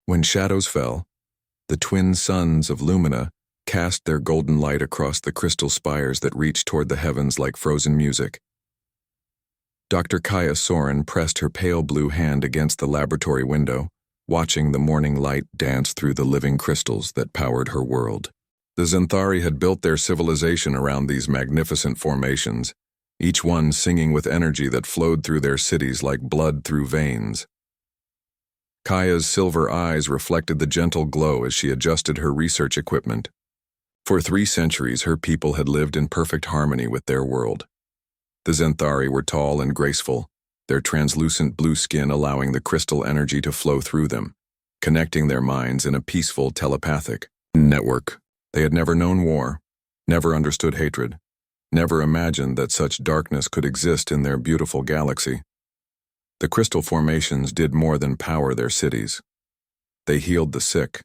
When shadows fell, the twin suns of Lumina cast their golden light across the crystal spires that reached toward the heavens like frozen music. Dr. Kaya Soren pressed her pale blue hand against the laboratory window, watching the morning light dance through the living crystals that powered her world. The Xanthari had built their civilization around these magnificent formations, each one singing with energy that flowed through their cities like blood through veins. Kaya's silver eyes reflected the gentle glow as she adjusted her research equipment. For 3 centuries, her people had lived in perfect harmony with their world. The Xanthari were tall and graceful, their translucent blue skin allowing the crystal energy to flow through them, connecting their minds in a peaceful telepathic network. They had never known war, never understood hatred, never imagined that such darkness could exist in their beautiful galaxy. The crystal formations did more than power their cities. They healed the sick,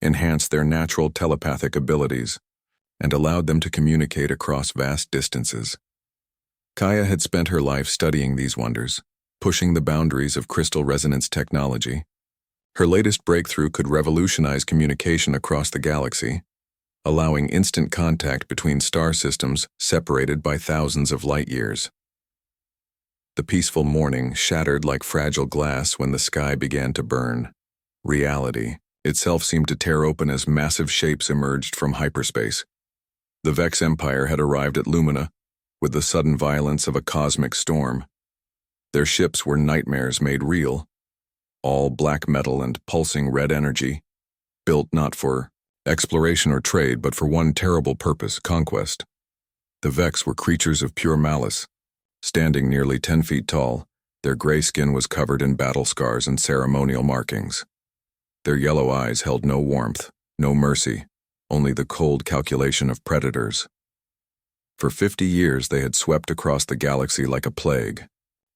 enhanced their natural telepathic abilities, and allowed them to communicate across vast distances. Kaya had spent her life studying these wonders, pushing the boundaries of crystal resonance technology. Her latest breakthrough could revolutionize communication across the galaxy, allowing instant contact between star systems separated by thousands of light years. The peaceful morning shattered like fragile glass when the sky began to burn. Reality itself seemed to tear open as massive shapes emerged from hyperspace. The Vex Empire had arrived at Lumina with the sudden violence of a cosmic storm. Their ships were nightmares made real, all black metal and pulsing red energy, built not for exploration or trade, but for one terrible purpose: conquest. The Vex were creatures of pure malice. Standing nearly 10 feet tall, their gray skin was covered in battle scars and ceremonial markings. Their yellow eyes held no warmth, no mercy, only the cold calculation of predators. For 50 years they had swept across the galaxy like a plague,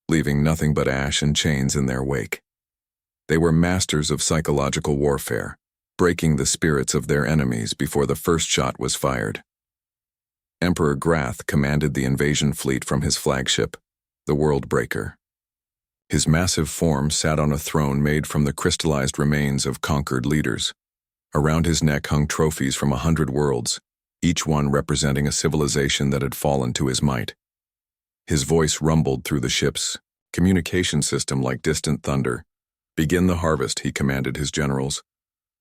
leaving nothing but ash and chains in their wake. They were masters of psychological warfare, breaking the spirits of their enemies before the first shot was fired. Emperor Grath commanded the invasion fleet from his flagship, the World Breaker. His massive form sat on a throne made from the crystallized remains of conquered leaders. Around his neck hung trophies from 100 worlds, each one representing a civilization that had fallen to his might. His voice rumbled through the ship's communication system like distant thunder. "Begin the harvest," he commanded his generals.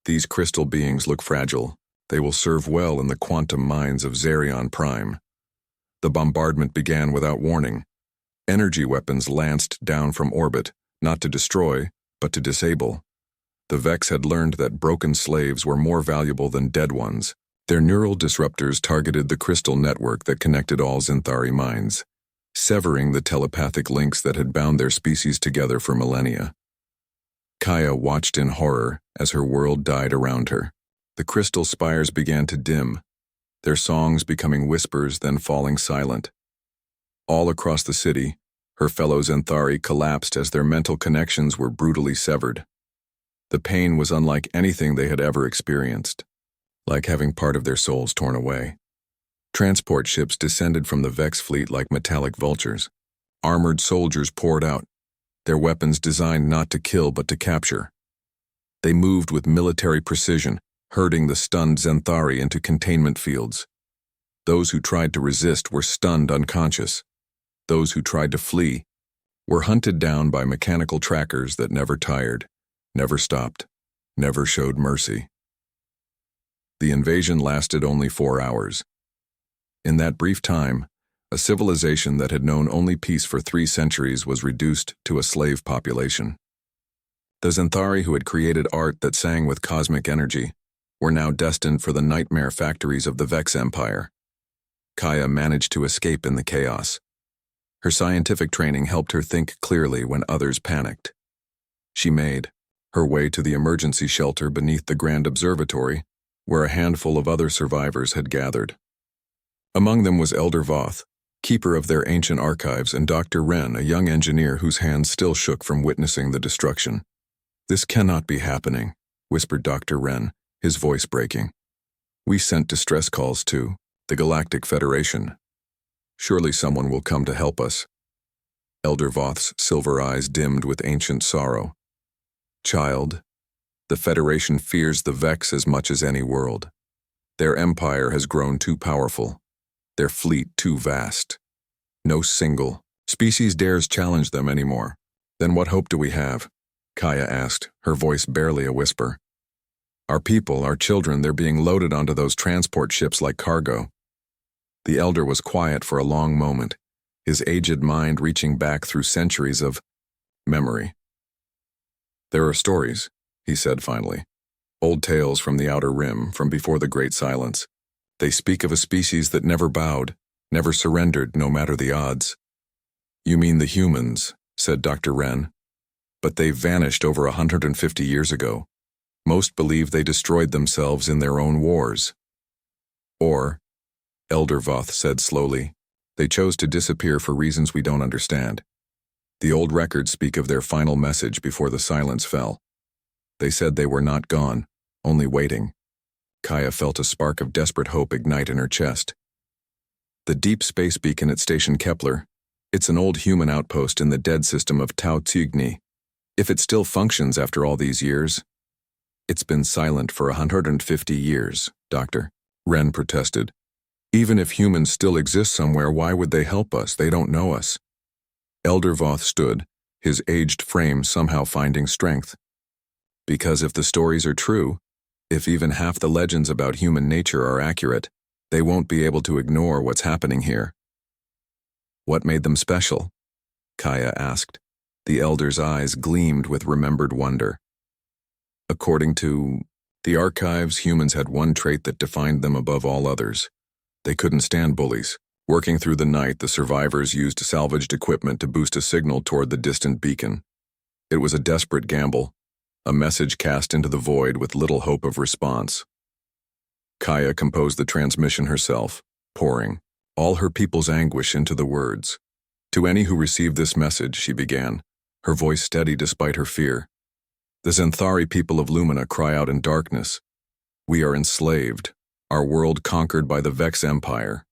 "These crystal beings look fragile. They will serve well in the quantum mines of Xerion Prime." The bombardment began without warning. Energy weapons lanced down from orbit, not to destroy, but to disable. The Vex had learned that broken slaves were more valuable than dead ones. Their neural disruptors targeted the crystal network that connected all Xanthari minds, severing the telepathic links that had bound their species together for millennia. Kaya watched in horror as her world died around her. The crystal spires began to dim, their songs becoming whispers, then falling silent. All across the city, her fellow Xanthari collapsed as their mental connections were brutally severed. The pain was unlike anything they had ever experienced, like having part of their souls torn away. Transport ships descended from the Vex fleet like metallic vultures. Armored soldiers poured out, their weapons designed not to kill but to capture. They moved with military precision, herding the stunned Xanthari into containment fields. Those who tried to resist were stunned unconscious. Those who tried to flee were hunted down by mechanical trackers that never tired, never stopped, never showed mercy. The invasion lasted only 4 hours. In that brief time, a civilization that had known only peace for 3 centuries was reduced to a slave population. The Xanthari who had created art that sang with cosmic energy were now destined for the nightmare factories of the Vex Empire. Kaya managed to escape in the chaos. Her scientific training helped her think clearly when others panicked. She made her way to the emergency shelter beneath the Grand Observatory, where a handful of other survivors had gathered. Among them was Elder Voth, keeper of their ancient archives, and Dr. Wren, a young engineer whose hands still shook from witnessing the destruction. "This cannot be happening," whispered Dr. Wren, his voice breaking. "We sent distress calls to the Galactic Federation. Surely someone will come to help us." Elder Voth's silver eyes dimmed with ancient sorrow. "Child, The Federation fears the Vex as much as any world. Their empire has grown too powerful, their fleet too vast. No single species dares challenge them anymore. Then what hope do we have? Kaya asked, her voice barely a whisper. Our people, our children, they're being loaded onto those transport ships like cargo. The elder was quiet for a long moment, his aged mind reaching back through centuries of memory. There are stories, he said finally. Old tales from the outer rim, from before the Great Silence. They speak of a species that never bowed, never surrendered, no matter the odds. You mean the humans, said Dr. Wren. But they vanished over 150 years ago. Most believe they destroyed themselves in their own wars. Or, Elder Voth said slowly, they chose to disappear for reasons we don't understand. The old records speak of their final message before the silence fell. They said they were not gone, only waiting. Kaya felt a spark of desperate hope ignite in her chest. The deep space beacon at Station Kepler, it's an old human outpost in the dead system of Tau Tigni. If it still functions after all these years, it's been silent for 150 years, Doctor, Wren protested. Even if humans still exist somewhere, why would they help us? They don't know us. Elder Voth stood, his aged frame somehow finding strength. Because if the stories are true, if even half the legends about human nature are accurate, they won't be able to ignore what's happening here. What made them special? Kaya asked. The elder's eyes gleamed with remembered wonder. According to the archives, humans had one trait that defined them above all others. They couldn't stand bullies. Working through the night, the survivors used salvaged equipment to boost a signal toward the distant beacon. It was a desperate gamble, a message cast into the void with little hope of response. Kaya composed the transmission herself, pouring all her people's anguish into the words. To any who received this message, she began, her voice steady despite her fear. The Zenthari people of Lumina cry out in darkness. We are enslaved, our world conquered by the Vex Empire.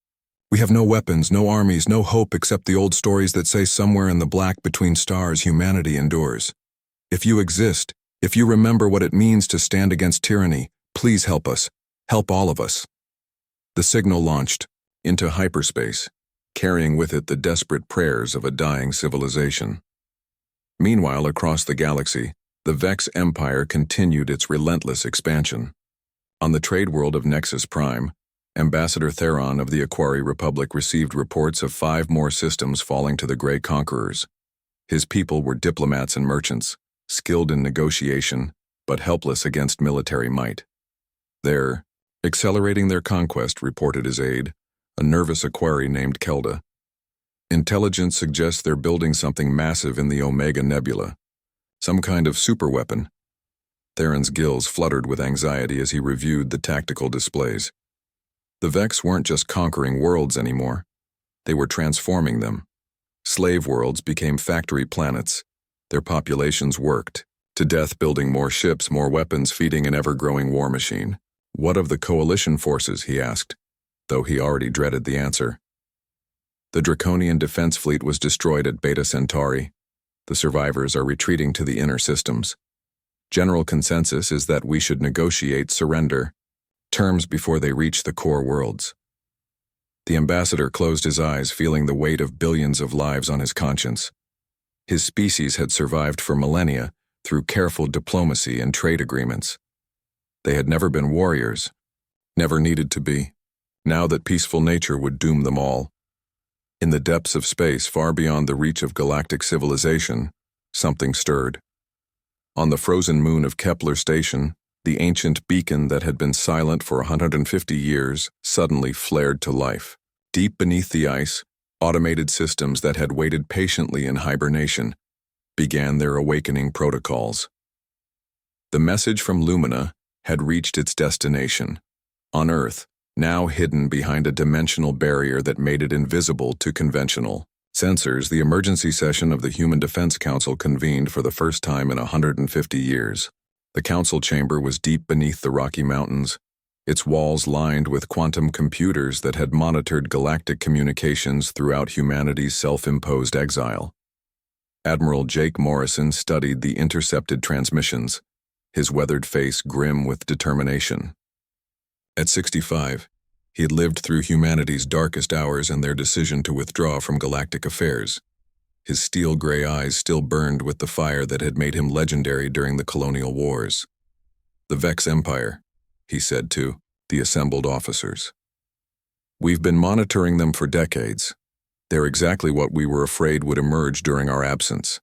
We have no weapons, no armies, no hope except the old stories that say somewhere in the black between stars humanity endures. If you exist, if you remember what it means to stand against tyranny, please help us. Help all of us. The signal launched into hyperspace, carrying with it the desperate prayers of a dying civilization. Meanwhile, across the galaxy, the Vex Empire continued its relentless expansion. On the trade world of Nexus Prime, Ambassador Theron of the Aquari Republic received reports of 5 more systems falling to the Grey Conquerors. His people were diplomats and merchants, skilled in negotiation, but helpless against military might. They're accelerating their conquest, reported his aide, a nervous Aquari named Kelda. Intelligence suggests they're building something massive in the Omega Nebula, some kind of superweapon. Theron's gills fluttered with anxiety as he reviewed the tactical displays. The Vex weren't just conquering worlds anymore. They were transforming them. Slave worlds became factory planets. Their populations worked to death, building more ships, more weapons, feeding an ever-growing war machine. What of the coalition forces, he asked, though he already dreaded the answer. The Draconian defense fleet was destroyed at Beta Centauri. The survivors are retreating to the inner systems. General consensus is that we should negotiate surrender terms before they reach the core worlds. The ambassador closed his eyes, feeling the weight of billions of lives on his conscience. His species had survived for millennia through careful diplomacy and trade agreements. They had never been warriors, never needed to be. Now that peaceful nature would doom them all. In the depths of space, far beyond the reach of galactic civilization, something stirred. On the frozen moon of Kepler Station, the ancient beacon that had been silent for 150 years suddenly flared to life. Deep beneath the ice, automated systems that had waited patiently in hibernation began their awakening protocols. The message from Lumina had reached its destination. On Earth, now hidden behind a dimensional barrier that made it invisible to conventional sensors, the emergency session of the Human Defense Council convened for the first time in 150 years. The council chamber was deep beneath the Rocky Mountains, its walls lined with quantum computers that had monitored galactic communications throughout humanity's self-imposed exile. Admiral Jake Morrison studied the intercepted transmissions, his weathered face grim with determination. At 65, he had lived through humanity's darkest hours and their decision to withdraw from galactic affairs. His steel-gray eyes still burned with the fire that had made him legendary during the colonial wars. "The Vex Empire," he said to the assembled officers. "We've been monitoring them for decades. They're exactly what we were afraid would emerge during our absence."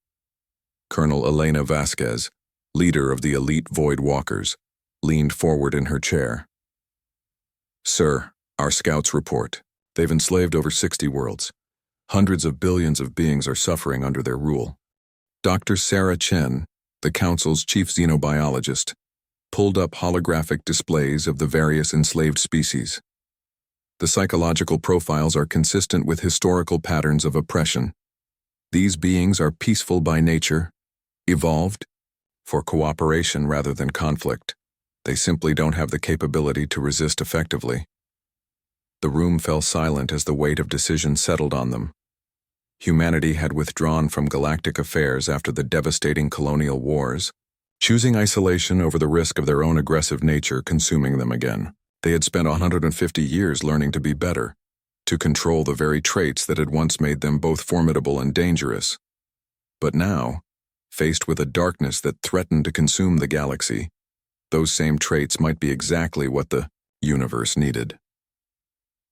Colonel Elena Vasquez, leader of the elite Void Walkers, leaned forward in her chair. "Sir, our scouts report. They've enslaved over 60 worlds. Hundreds of billions of beings are suffering under their rule." Dr. Sarah Chen, the Council's chief xenobiologist, pulled up holographic displays of the various enslaved species. The psychological profiles are consistent with historical patterns of oppression. These beings are peaceful by nature, evolved for cooperation rather than conflict. They simply don't have the capability to resist effectively. The room fell silent as the weight of decision settled on them. Humanity had withdrawn from galactic affairs after the devastating colonial wars, choosing isolation over the risk of their own aggressive nature consuming them again. They had spent 150 years learning to be better, to control the very traits that had once made them both formidable and dangerous. But now, faced with a darkness that threatened to consume the galaxy, those same traits might be exactly what the universe needed.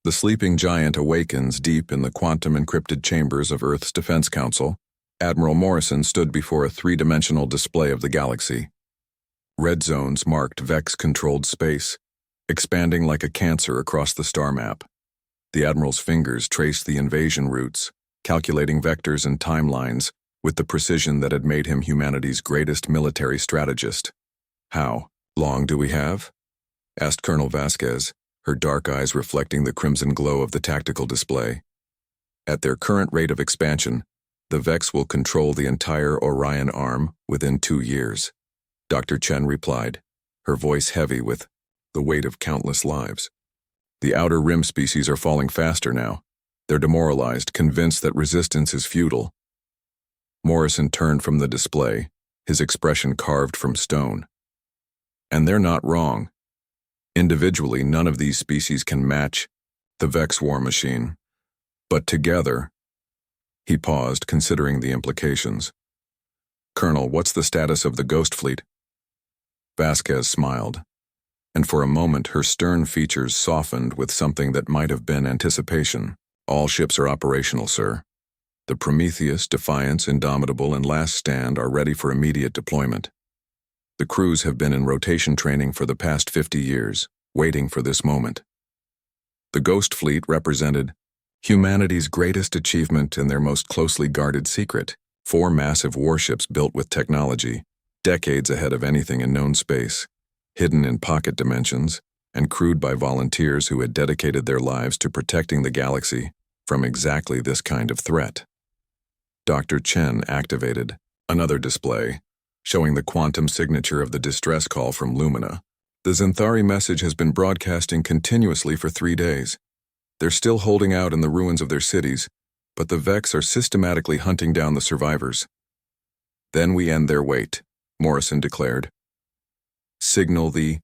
The sleeping giant awakens deep in the quantum-encrypted chambers of Earth's Defense Council. Admiral Morrison stood before a three-dimensional display of the galaxy. Red zones marked Vex-controlled space, expanding like a cancer across the star map. The Admiral's fingers traced the invasion routes, calculating vectors and timelines with the precision that had made him humanity's greatest military strategist. "How long do we have?" asked Colonel Vasquez, her dark eyes reflecting the crimson glow of the tactical display. "At their current rate of expansion, the Vex will control the entire Orion arm within 2 years," Dr. Chen replied, her voice heavy with the weight of countless lives. "The outer rim species are falling faster now. They're demoralized, convinced that resistance is futile." Morrison turned from the display, his expression carved from stone. "And they're not wrong. Individually, none of these species can match the Vex war machine. But together—" He paused, considering the implications. "Colonel, what's the status of the Ghost Fleet?" Vasquez smiled, and for a moment her stern features softened with something that might have been anticipation. "All ships are operational, sir. The Prometheus, Defiance, Indomitable, and Last Stand are ready for immediate deployment. The crews have been in rotation training for the past 50 years, waiting for this moment." The Ghost Fleet represented humanity's greatest achievement and their most closely guarded secret: 4 massive warships built with technology, decades ahead of anything in known space, hidden in pocket dimensions, and crewed by volunteers who had dedicated their lives to protecting the galaxy from exactly this kind of threat. Dr. Chen activated another display, showing the quantum signature of the distress call from Lumina. "The Xanthari message has been broadcasting continuously for 3 days. They're still holding out in the ruins of their cities, but the Vex are systematically hunting down the survivors." "Then we end their wait," Morrison declared. "Signal the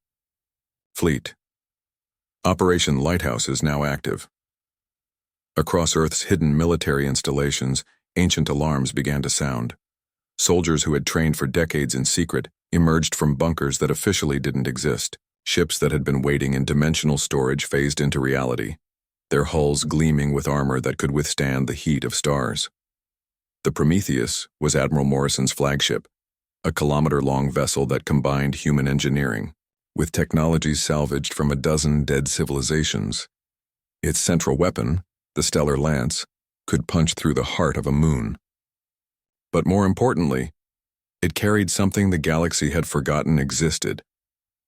fleet. Operation Lighthouse is now active." Across Earth's hidden military installations, ancient alarms began to sound. Soldiers who had trained for decades in secret emerged from bunkers that officially didn't exist. Ships that had been waiting in dimensional storage phased into reality, their hulls gleaming with armor that could withstand the heat of stars. The Prometheus was Admiral Morrison's flagship, a kilometer-long vessel that combined human engineering with technologies salvaged from a dozen dead civilizations. Its central weapon, the stellar lance, could punch through the heart of a moon. But more importantly, it carried something the galaxy had forgotten existed: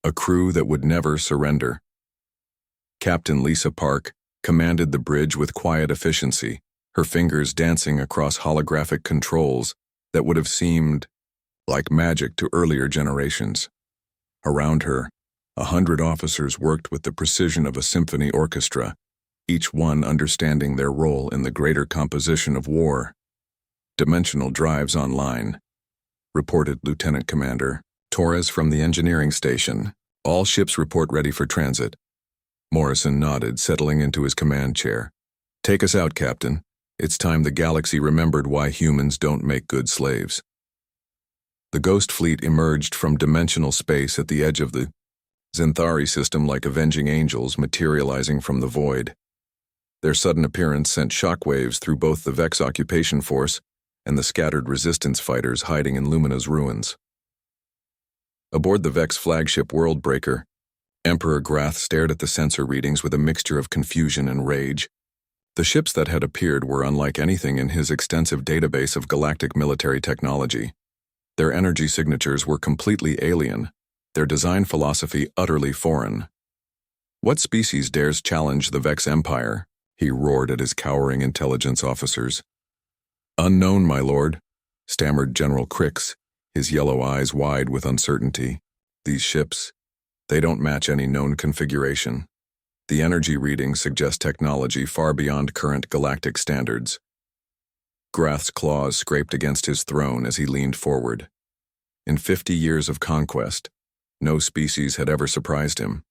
a crew that would never surrender. Captain Lisa Park commanded the bridge with quiet efficiency, her fingers dancing across holographic controls that would have seemed like magic to earlier generations. Around her, 100 officers worked with the precision of a symphony orchestra, each one understanding their role in the greater composition of war. "Dimensional drives online," reported Lieutenant Commander Torres from the engineering station. All ships report ready for transit. Morrison nodded, settling into his command chair. Take us out, Captain. It's time the galaxy remembered why humans don't make good slaves. The Ghost Fleet emerged from dimensional space at the edge of the Xanthari system like avenging angels materializing from the void. Their sudden appearance sent shockwaves through both the Vex occupation force and the scattered resistance fighters hiding in Lumina's ruins. Aboard the Vex flagship Worldbreaker, Emperor Grath stared at the sensor readings with a mixture of confusion and rage. The ships that had appeared were unlike anything in his extensive database of galactic military technology. Their energy signatures were completely alien, their design philosophy utterly foreign. What species dares challenge the Vex Empire? He roared at his cowering intelligence officers. Unknown, my lord, stammered General Crix, his yellow eyes wide with uncertainty. These ships, they don't match any known configuration. The energy readings suggest technology far beyond current galactic standards. Grath's claws scraped against his throne as he leaned forward. In 50 years of conquest, no species had ever surprised him.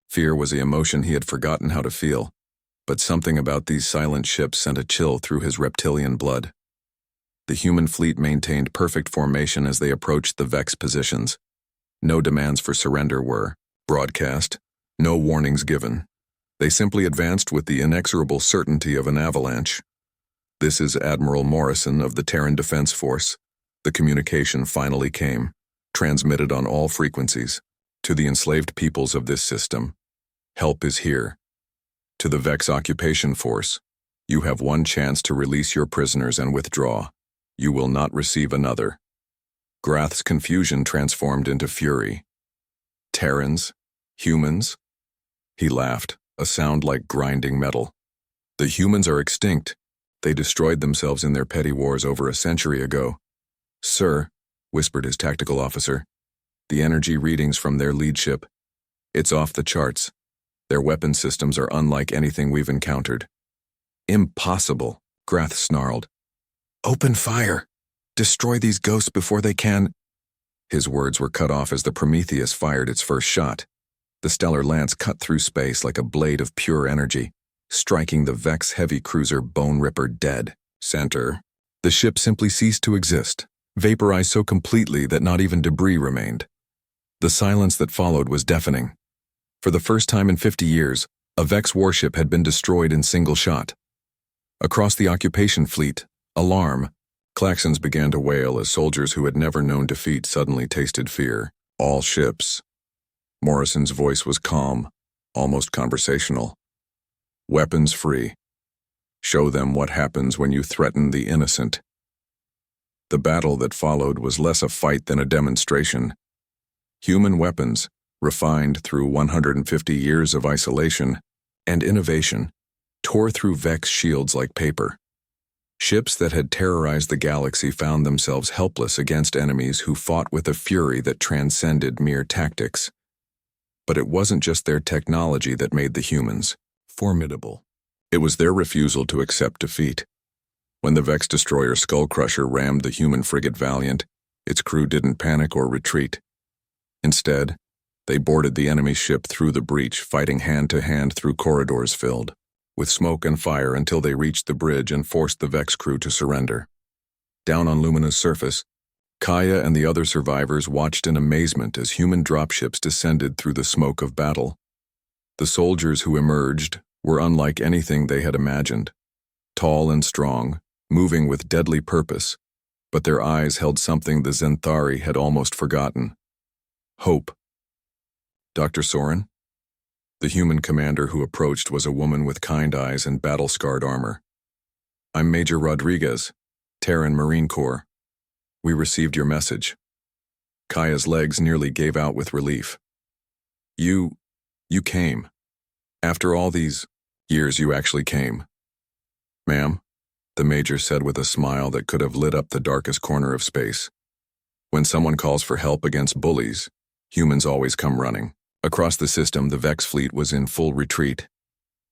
Fear was the emotion he had forgotten how to feel, but something about these silent ships sent a chill through his reptilian blood. The human fleet maintained perfect formation as they approached the Vex positions. No demands for surrender were broadcast, no warnings given. They simply advanced with the inexorable certainty of an avalanche. This is Admiral Morrison of the Terran Defense Force. The communication finally came, transmitted on all frequencies. To the enslaved peoples of this system, help is here. To the Vex Occupation Force, you have one chance to release your prisoners and withdraw. You will not receive another. Grath's confusion transformed into fury. Terrans? Humans? He laughed, a sound like grinding metal. The humans are extinct. They destroyed themselves in their petty wars over a century ago. Sir, whispered his tactical officer, the energy readings from their lead ship. It's off the charts. Their weapon systems are unlike anything we've encountered. Impossible, Grath snarled. Open fire! Destroy these ghosts before they can… His words were cut off as the Prometheus fired its first shot. The stellar lance cut through space like a blade of pure energy, striking the Vex heavy cruiser Bone Ripper dead. Center. The ship simply ceased to exist, vaporized so completely that not even debris remained. The silence that followed was deafening. For the first time in 50 years, a Vex warship had been destroyed in single shot. Across the occupation fleet, alarm, klaxons began to wail as soldiers who had never known defeat suddenly tasted fear. All ships. Morrison's voice was calm, almost conversational. Weapons free. Show them what happens when you threaten the innocent. The battle that followed was less a fight than a demonstration. Human weapons, refined through 150 years of isolation and innovation, tore through Vex shields like paper. Ships that had terrorized the galaxy found themselves helpless against enemies who fought with a fury that transcended mere tactics. But it wasn't just their technology that made the humans formidable. It was their refusal to accept defeat. When the Vex destroyer Skullcrusher rammed the human frigate Valiant, its crew didn't panic or retreat. Instead, they boarded the enemy ship through the breach, fighting hand-to-hand through corridors filled with smoke and fire until they reached the bridge and forced the Vex crew to surrender. Down on Lumina's surface, Kaya and the other survivors watched in amazement as human dropships descended through the smoke of battle. The soldiers who emerged were unlike anything they had imagined. Tall and strong, moving with deadly purpose, but their eyes held something the Xanthari had almost forgotten. Hope. Dr. Soren? The human commander who approached was a woman with kind eyes and battle-scarred armor. I'm Major Rodriguez, Terran Marine Corps. We received your message. Kaya's legs nearly gave out with relief. You came. After all these years, you actually came. Ma'am, the Major said with a smile that could have lit up the darkest corner of space. When someone calls for help against bullies, humans always come running. Across the system, the Vex fleet was in full retreat.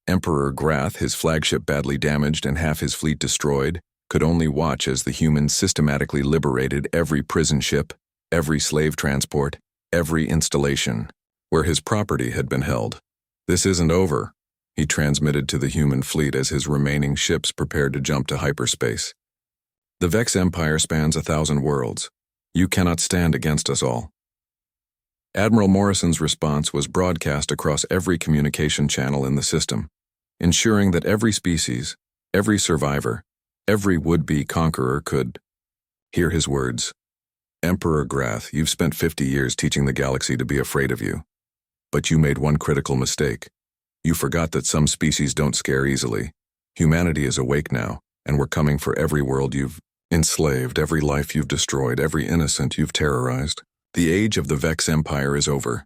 Emperor Grath, his flagship badly damaged and half his fleet destroyed, could only watch as the humans systematically liberated every prison ship, every slave transport, every installation, where his property had been held. "This isn't over," he transmitted to the human fleet as his remaining ships prepared to jump to hyperspace. "The Vex Empire spans 1,000 worlds. You cannot stand against us all." Admiral Morrison's response was broadcast across every communication channel in the system, ensuring that every species, every survivor, every would-be conqueror could hear his words. "Emperor Grath, you've spent 50 years teaching the galaxy to be afraid of you. But you made one critical mistake. You forgot that some species don't scare easily. Humanity is awake now, and we're coming for every world you've enslaved, every life you've destroyed, every innocent you've terrorized. The age of the Vex Empire is over.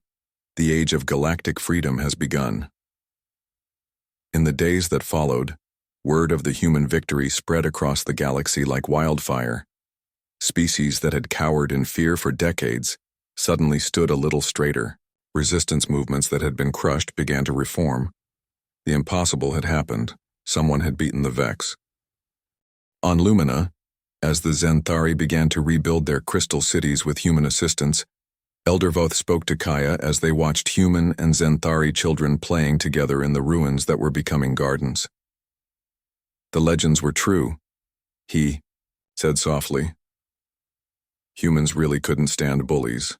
The age of galactic freedom has begun." In the days that followed, word of the human victory spread across the galaxy like wildfire. Species that had cowered in fear for decades suddenly stood a little straighter. Resistance movements that had been crushed began to reform. The impossible had happened. Someone had beaten the Vex. On Lumina, as the Zenthari began to rebuild their crystal cities with human assistance, Elder Voth spoke to Kaya as they watched human and Zenthari children playing together in the ruins that were becoming gardens. "The legends were true," he said softly. "Humans really couldn't stand bullies."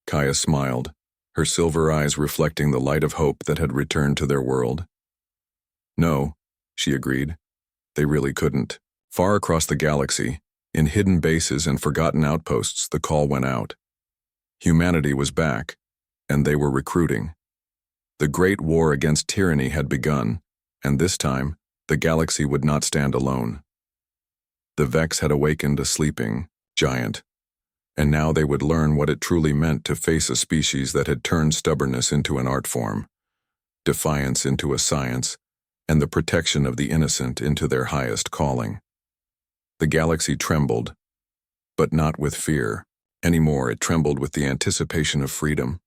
Kaya smiled, her silver eyes reflecting the light of hope that had returned to their world. "No," she agreed, "they really couldn't." Far across the galaxy, in hidden bases and forgotten outposts, the call went out. Humanity was back, and they were recruiting. The great war against tyranny had begun, and this time, the galaxy would not stand alone. The Vex had awakened a sleeping giant, and now they would learn what it truly meant to face a species that had turned stubbornness into an art form, defiance into a science, and the protection of the innocent into their highest calling. The galaxy trembled, but not with fear. Anymore, it trembled with the anticipation of freedom.